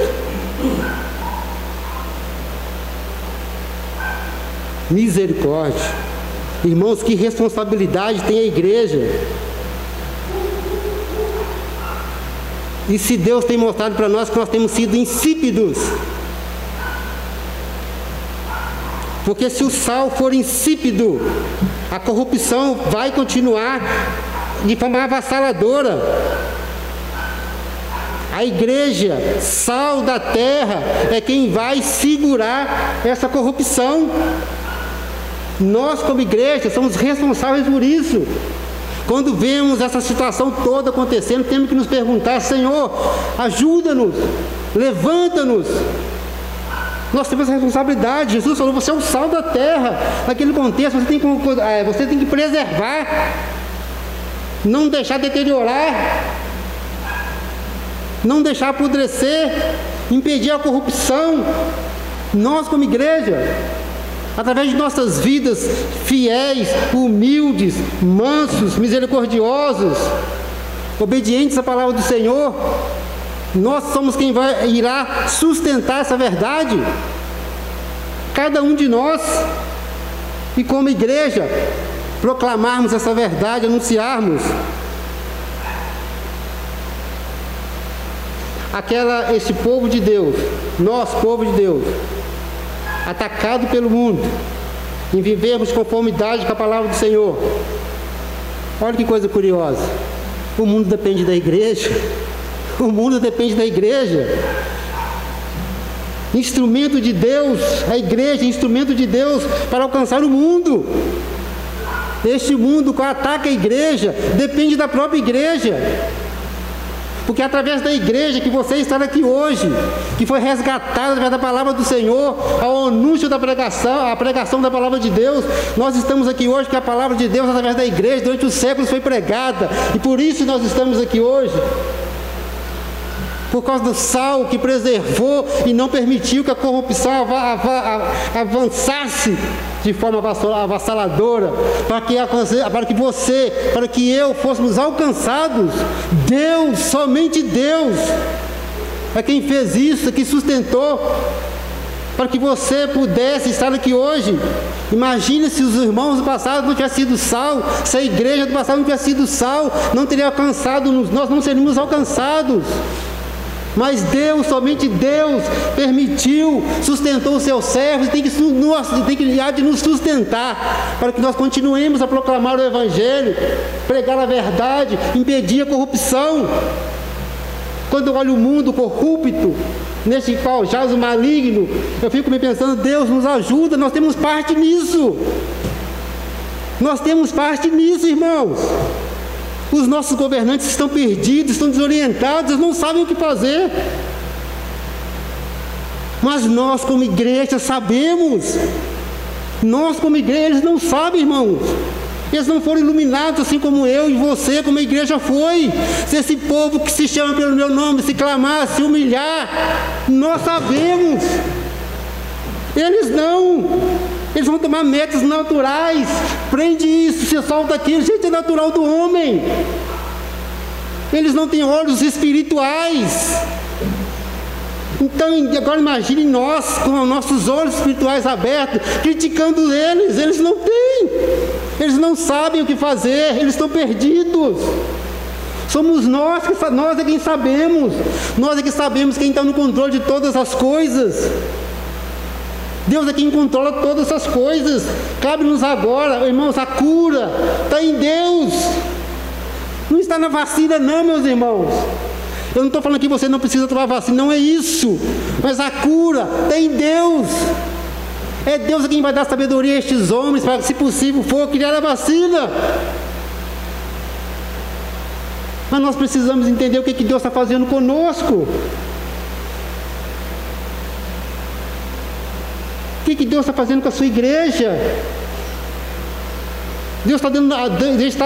Misericórdia. Irmãos, que responsabilidade tem a igreja? E se Deus tem mostrado para nós que nós temos sido insípidos? Porque se o sal for insípido, a corrupção vai continuar de forma avassaladora. A igreja, sal da terra, é quem vai segurar essa corrupção. Nós, como igreja, somos responsáveis por isso. Quando vemos essa situação toda acontecendo, temos que nos perguntar: Senhor, ajuda-nos, levanta-nos. Nós temos a responsabilidade. Jesus falou: você é o sal da terra. Naquele contexto, você tem que preservar, não deixar deteriorar, não deixar apodrecer, impedir a corrupção. Nós, como igreja, através de nossas vidas fiéis, humildes, mansos, misericordiosos, obedientes à palavra do Senhor, nós somos quem irá sustentar essa verdade. Cada um de nós. E como igreja, proclamarmos essa verdade, anunciarmos. Este povo de Deus, nós, povo de Deus, atacado pelo mundo, em vivermos conformidade com a palavra do Senhor. Olha que coisa curiosa. O mundo depende da igreja. O mundo depende da igreja. Instrumento de Deus, a igreja é instrumento de Deus para alcançar o mundo. Este mundo que ataca a igreja depende da própria igreja. Porque é através da igreja que você está aqui hoje, que foi resgatado através da palavra do Senhor, ao anúncio da pregação, a pregação da palavra de Deus. Nós estamos aqui hoje porque a palavra de Deus, através da igreja, durante os séculos foi pregada. E por isso nós estamos aqui hoje. Por causa do sal que preservou e não permitiu que a corrupção avançasse de forma avassaladora, para que eu fôssemos alcançados. Deus, somente Deus, é quem fez isso, que sustentou, para que você pudesse estar aqui hoje. Imagine se os irmãos do passado não tivessem sido sal, se a igreja do passado não tivesse sido sal, não teria alcançado, nós não seríamos alcançados. Mas Deus, somente Deus, permitiu, sustentou os seus servos, e tem que nos sustentar, para que nós continuemos a proclamar o Evangelho, pregar a verdade, impedir a corrupção. Quando eu olho o mundo corrupto, neste qual jaz o maligno, eu fico me pensando: Deus nos ajuda, nós temos parte nisso. Nós temos parte nisso, irmãos. Os nossos governantes estão perdidos, estão desorientados, eles não sabem o que fazer. Mas nós, como igreja, sabemos. Nós, como igreja, eles não sabem, irmãos. Eles não foram iluminados assim como eu e você, como a igreja foi. Se esse povo que se chama pelo meu nome, se clamar, se humilhar, nós sabemos. Eles não. Eles vão tomar métodos naturais. Prende isso, se solta aquilo. Gente, é natural do homem. Eles não têm olhos espirituais. Então, agora imagine nós, com os nossos olhos espirituais abertos, criticando eles. Eles não têm. Eles não sabem o que fazer. Eles estão perdidos. Somos nós é quem sabemos. Nós é que sabemos quem está no controle de todas as coisas. Deus é quem controla todas essas coisas. Cabe-nos agora, irmãos, a cura está em Deus. Não está na vacina não, meus irmãos. Eu não estou falando que você não precisa tomar vacina, não é isso. Mas a cura está em Deus. É Deus quem vai dar sabedoria a estes homens, para que, se possível for, criar a vacina. Mas nós precisamos entender o que Deus está fazendo conosco. O que Deus está fazendo com a sua igreja? Deus está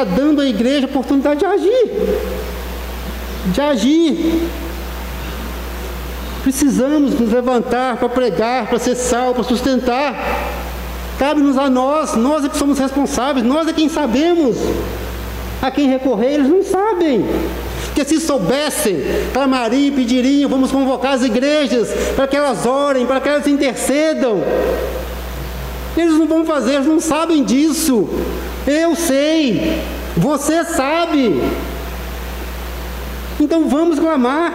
dando à igreja a oportunidade de agir. De agir. Precisamos nos levantar para pregar, para ser sal, para sustentar. Cabe-nos a nós é que somos responsáveis, nós é quem sabemos. A quem recorrer, eles não sabem. Porque se soubessem, clamariam, pediriam, vamos convocar as igrejas para que elas orem, para que elas intercedam. Eles não vão fazer, eles não sabem disso. Eu sei, você sabe. Então vamos clamar.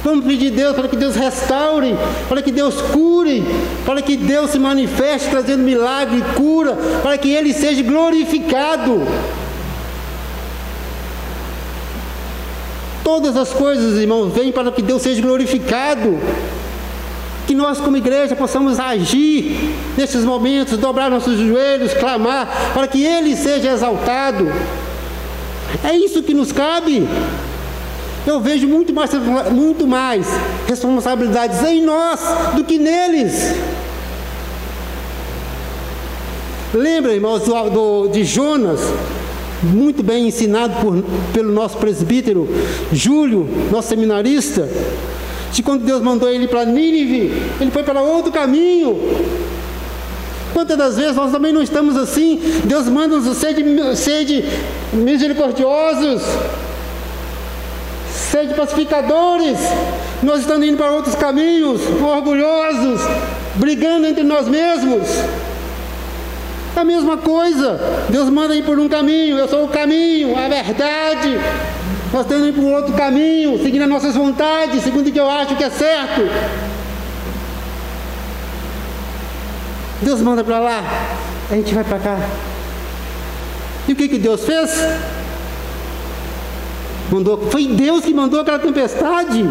Vamos pedir a Deus para que Deus restaure, para que Deus cure, para que Deus se manifeste trazendo milagre e cura, para que Ele seja glorificado. Todas as coisas, irmãos, vêm para que Deus seja glorificado. Que nós, como igreja, possamos agir nesses momentos, dobrar nossos joelhos, clamar, para que Ele seja exaltado. É isso que nos cabe. Eu vejo muito mais responsabilidades em nós do que neles. Lembra, irmãos, de Jonas, muito bem ensinado pelo nosso presbítero Júlio, nosso seminarista, de quando Deus mandou ele para Nínive, ele foi para outro caminho. Quantas das vezes nós também não estamos assim? Deus manda-nos sede misericordiosos, sede pacificadores. Nós estamos indo para outros caminhos, orgulhosos, brigando entre nós mesmos. A mesma coisa, Deus manda ir por um caminho, eu sou o caminho, a verdade. Nós temos que ir por outro caminho, seguindo as nossas vontades, segundo o que eu acho que é certo. Deus manda para lá, a gente vai para cá. E o que Deus fez? Foi Deus que mandou aquela tempestade.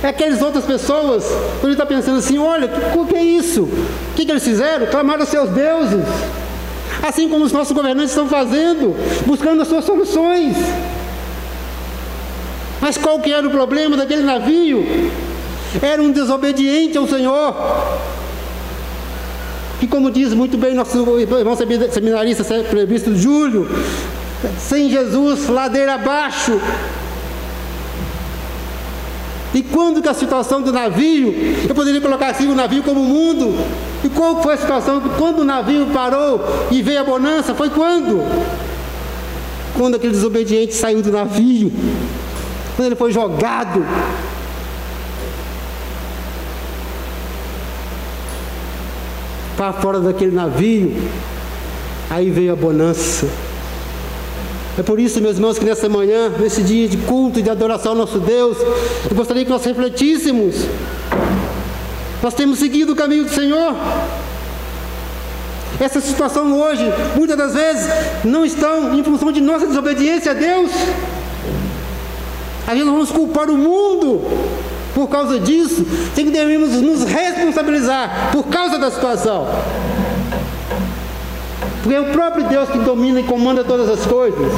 É aquelas outras pessoas, quando ele está pensando assim, olha, o que é isso? O que eles fizeram? Clamaram aos seus deuses. Assim como os nossos governantes estão fazendo, buscando as suas soluções. Mas qual que era o problema daquele navio? Era um desobediente ao Senhor. Que, como diz muito bem nosso irmão seminarista, presbítero Júlio, sem Jesus, ladeira abaixo. E quando que a situação do navio, eu poderia colocar assim o navio como o mundo, e qual foi a situação quando o navio parou e veio a bonança? Foi quando? Quando aquele desobediente saiu do navio, quando ele foi jogado. Para fora daquele navio, aí veio a bonança. É por isso, meus irmãos, que nessa manhã, nesse dia de culto e de adoração ao nosso Deus, eu gostaria que nós refletíssemos. Nós temos seguido o caminho do Senhor. Essa situação hoje, muitas das vezes, não estão em função de nossa desobediência a Deus. Às vezes nós vamos culpar o mundo por causa disso, sem que devemos nos responsabilizar por causa da situação. Porque é o próprio Deus que domina e comanda todas as coisas.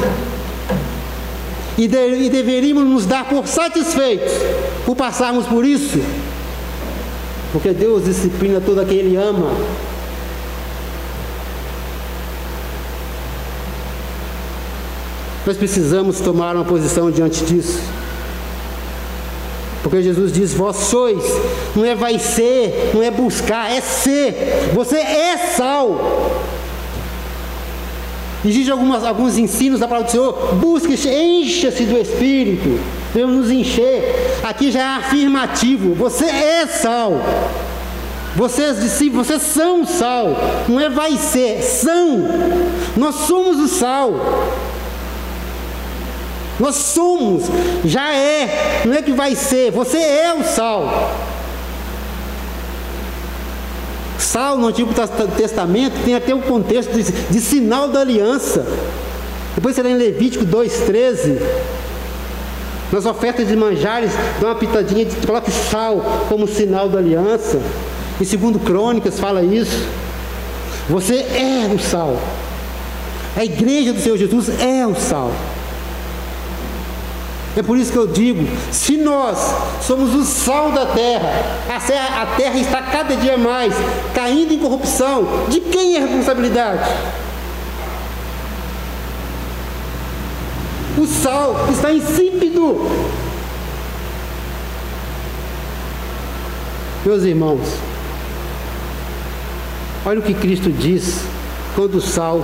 E deveríamos nos dar por satisfeitos por passarmos por isso. Porque Deus disciplina todo aquele que Ele ama. Nós precisamos tomar uma posição diante disso. Porque Jesus diz, vós sois, não é vai ser, não é buscar, é ser. Você é sal. Existem alguns ensinos da palavra do Senhor, busque, encha-se do Espírito. Devemos nos encher. Aqui já é afirmativo, você é sal. Vocês discípulos, vocês são sal. Não é vai ser, são. Nós somos o sal. Nós somos, já é, não é que vai ser, você é o sal. Sal no Antigo Testamento tem até o contexto de sinal da aliança. Depois você lê em Levítico 2,13, nas ofertas de manjares, dá uma pitadinha, coloque sal como sinal da aliança. Em 2 Crônicas fala isso. Você é o sal. A igreja do Senhor Jesus é o sal. É por isso que eu digo, se nós somos o sal da terra, a terra está cada dia mais caindo em corrupção, de quem é a responsabilidade? O sal está insípido. Meus irmãos, olha o que Cristo diz quando o sal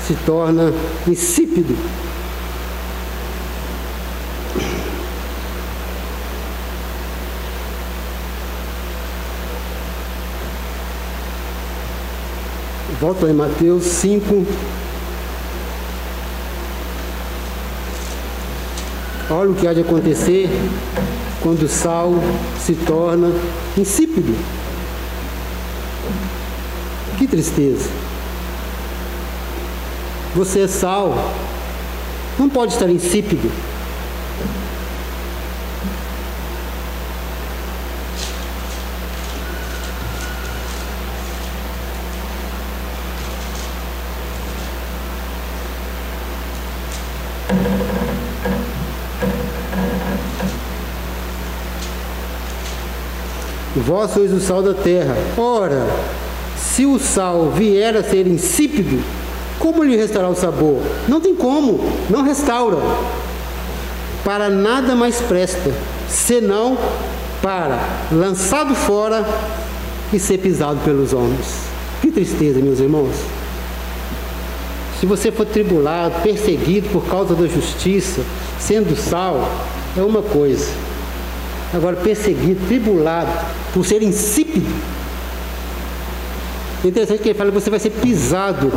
se torna insípido. Volto em Mateus 5. Olha o que há de acontecer quando o sal se torna insípido. Que tristeza. Você é sal, não pode estar insípido. Vós sois o sal da terra. Ora, se o sal vier a ser insípido, como lhe restaurar o sabor? Não tem como, não restaura. Para nada mais presta, senão para lançado fora e ser pisado pelos homens. Que tristeza, meus irmãos. Se você for tribulado, perseguido por causa da justiça, sendo sal, é uma coisa. Agora, perseguido, tribulado, por ser insípido. É interessante que ele fala que você vai ser pisado.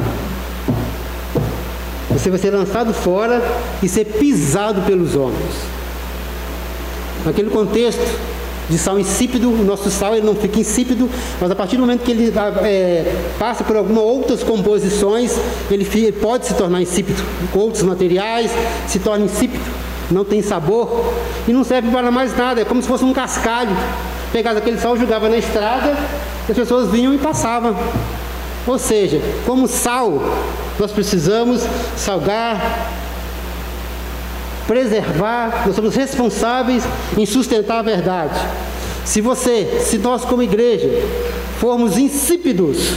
Você vai ser lançado fora e ser pisado pelos homens. Naquele contexto de sal insípido, o nosso sal ele não fica insípido, mas a partir do momento que ele passa por algumas outras composições, ele pode se tornar insípido. Com outros materiais, se torna insípido. Não tem sabor e não serve para mais nada. É como se fosse um cascalho. Pegava aquele sal, jogava na estrada, e as pessoas vinham e passavam. Ou seja, como sal, nós precisamos salgar, preservar, nós somos responsáveis em sustentar a verdade. Se nós como igreja formos insípidos,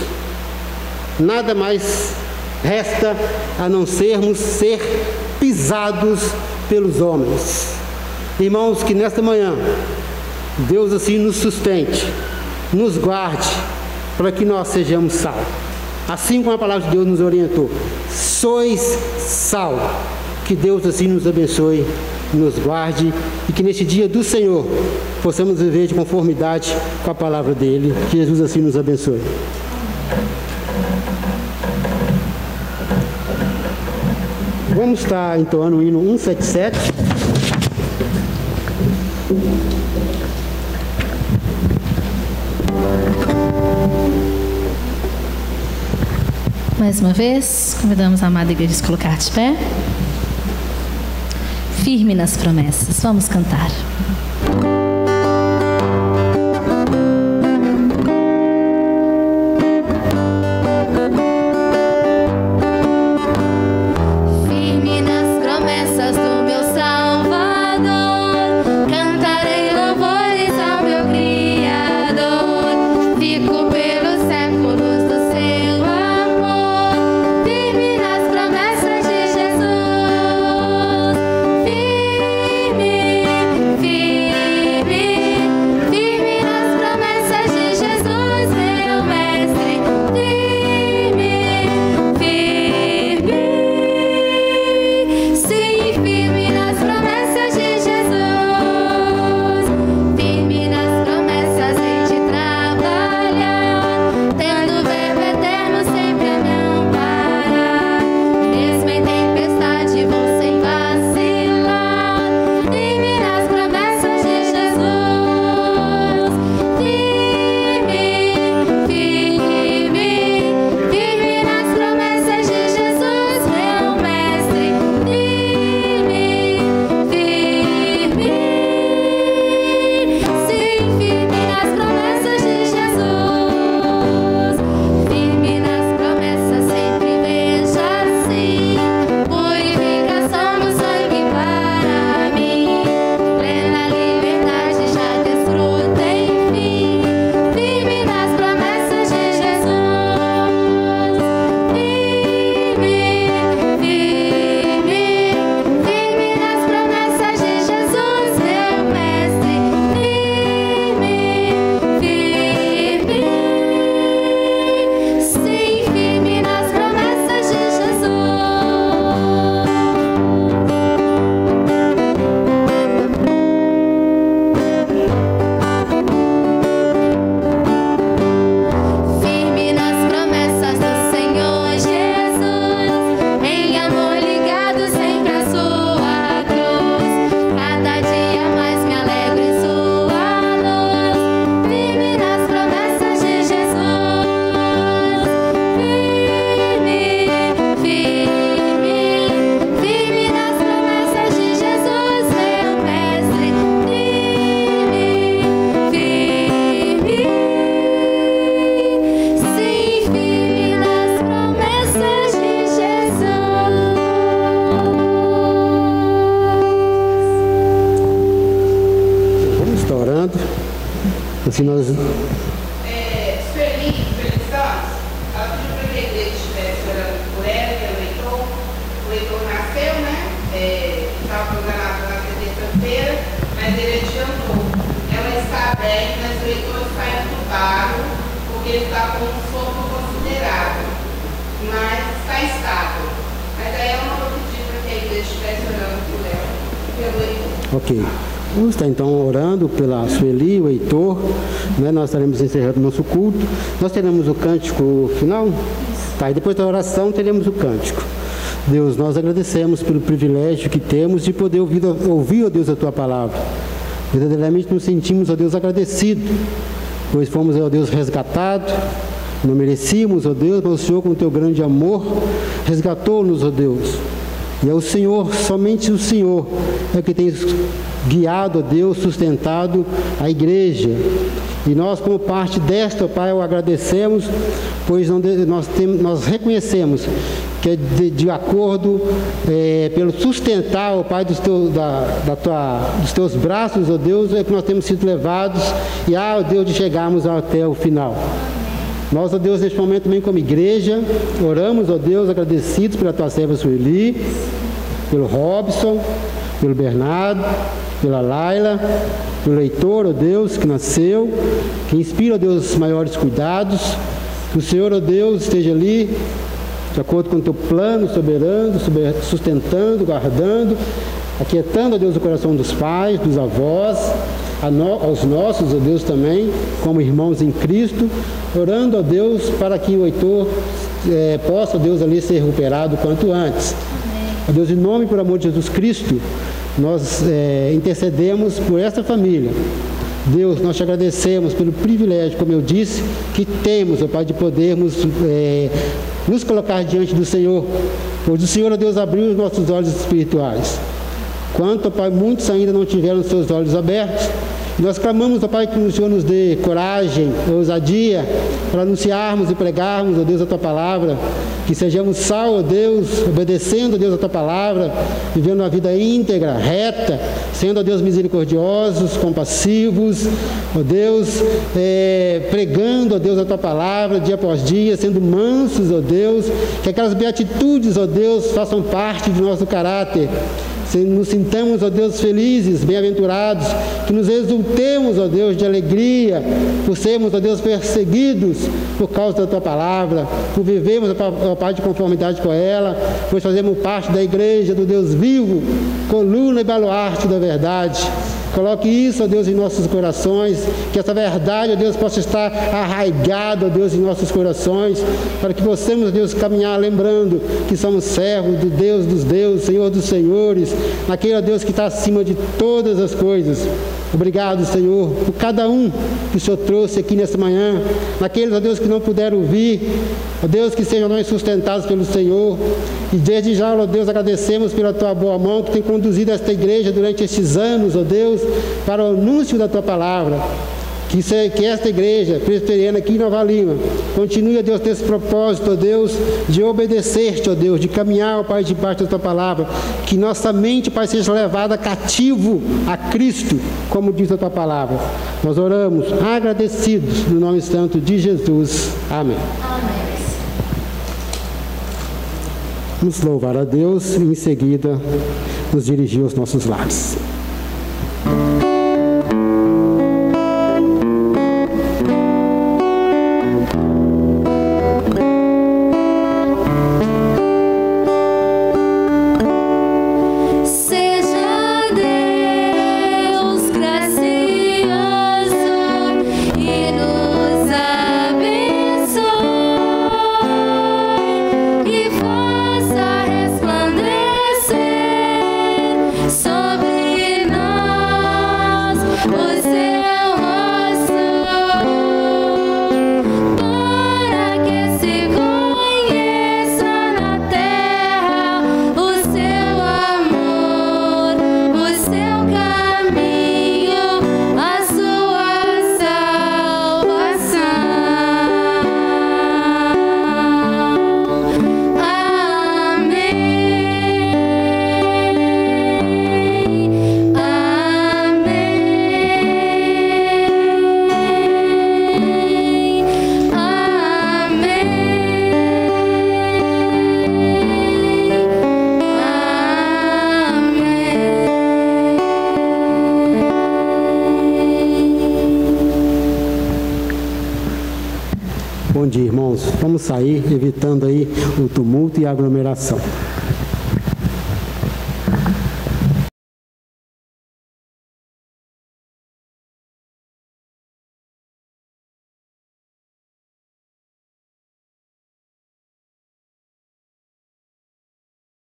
nada mais resta a não ser pisados pelos homens. Irmãos, que nesta manhã Deus assim nos sustente, nos guarde, para que nós sejamos sal. Assim como a palavra de Deus nos orientou, sois sal. Que Deus assim nos abençoe, nos guarde e que neste dia do Senhor possamos viver de conformidade com a palavra dele. Que Jesus assim nos abençoe. Vamos estar entoando o hino 177. Mais uma vez, convidamos a amada igreja a se colocar de pé. Firme nas promessas. Vamos cantar. Firme nas promessas de Jesus. ele está com um sopro considerável, mas está estável. Mas aí eu não vou pedir para que a igreja estivesse orando por ela, pelo Heitor. Ok. Vamos estar então orando pela Sueli, o Heitor, né? Nós estaremos encerrando o nosso culto. Nós teremos o cântico final? Tá, e depois da oração teremos o cântico. Deus, nós agradecemos pelo privilégio que temos de poder ouvir, ó Deus, a Tua palavra. Verdadeiramente nos sentimos, ó Deus, agradecidos, pois fomos, ó Deus, resgatados. Não merecíamos, ó Deus, mas o Senhor, com o Teu grande amor, resgatou-nos, ó Deus. E é o Senhor, somente o Senhor, é que tem guiado, ó Deus, sustentado a igreja. E nós, como parte desta, ó Pai, o agradecemos, pois nós reconhecemos que é de acordo pelo sustentar, ó Pai, dos Teus braços, ó Deus, é que nós temos sido levados e, ó Deus, de chegarmos até o final. Nós, ó Deus, neste momento também como igreja, oramos, ó Deus, agradecidos pela Tua serva Sueli, pelo Robson, pelo Bernardo, pela Laila, pelo Heitor, ó Deus, que nasceu, que inspira, ó Deus, os maiores cuidados, que o Senhor, ó Deus, esteja ali, de acordo com o Teu plano soberano, sustentando, guardando, aquietando, ó Deus, o coração dos pais, dos avós, aos nossos, ó Deus, também, como irmãos em Cristo, orando, ó Deus, para que o Heitor possa, ó Deus, ali ser recuperado quanto antes. Ó Deus, em nome e por amor de Jesus Cristo, nós intercedemos por esta família. Deus, nós te agradecemos pelo privilégio, como eu disse, que temos, ó Pai, de podermos nos colocar diante do Senhor, pois o Senhor, ó Deus, abriu os nossos olhos espirituais. Quanto, ó Pai, muitos ainda não tiveram os seus olhos abertos. Nós clamamos, ó Pai, que o Senhor nos dê coragem, ousadia, para anunciarmos e pregarmos, ó Deus, a Tua palavra, que sejamos sal, ó Deus, obedecendo, ó Deus, a Tua palavra, vivendo uma vida íntegra, reta, sendo, ó Deus, misericordiosos, compassivos, ó Deus, pregando, ó Deus, a Tua palavra, dia após dia, sendo mansos, ó Deus, que aquelas beatitudes, ó Deus, façam parte do nosso caráter. Nos sintamos, ó Deus, felizes, bem-aventurados, que nos exultemos, ó Deus, de alegria, por sermos, ó Deus, perseguidos por causa da Tua palavra, por vivermos, ó Pai, de conformidade com ela, pois fazemos parte da igreja do Deus vivo, coluna e baluarte da verdade. Coloque isso, ó Deus, em nossos corações, que essa verdade, ó Deus, possa estar arraigada, ó Deus, em nossos corações, para que possamos, ó Deus, caminhar lembrando que somos servos do Deus dos deuses, Senhor dos senhores, naquele, ó Deus, que está acima de todas as coisas. Obrigado, Senhor, por cada um que o Senhor trouxe aqui nessa manhã, naqueles, ó Deus, que não puderam vir, ó Deus, que sejam nós sustentados pelo Senhor. E desde já, ó Deus, agradecemos pela Tua boa mão que tem conduzido esta igreja durante estes anos, ó Deus, para o anúncio da Tua palavra. Que esta igreja presbiteriana aqui em Nova Lima continue, ó Deus, ter esse propósito, ó Deus, de obedecer-te, ó Deus, de caminhar, ó Pai, debaixo da Tua palavra. Que nossa mente, Pai, seja levada cativo a Cristo, como diz a Tua palavra. Nós oramos agradecidos no nome santo de Jesus. Amém. Amém. Vamos louvar a Deus e em seguida nos dirigir aos nossos lares. Sobre nós. Bom dia, irmãos. Vamos sair, evitando aí o tumulto e a aglomeração.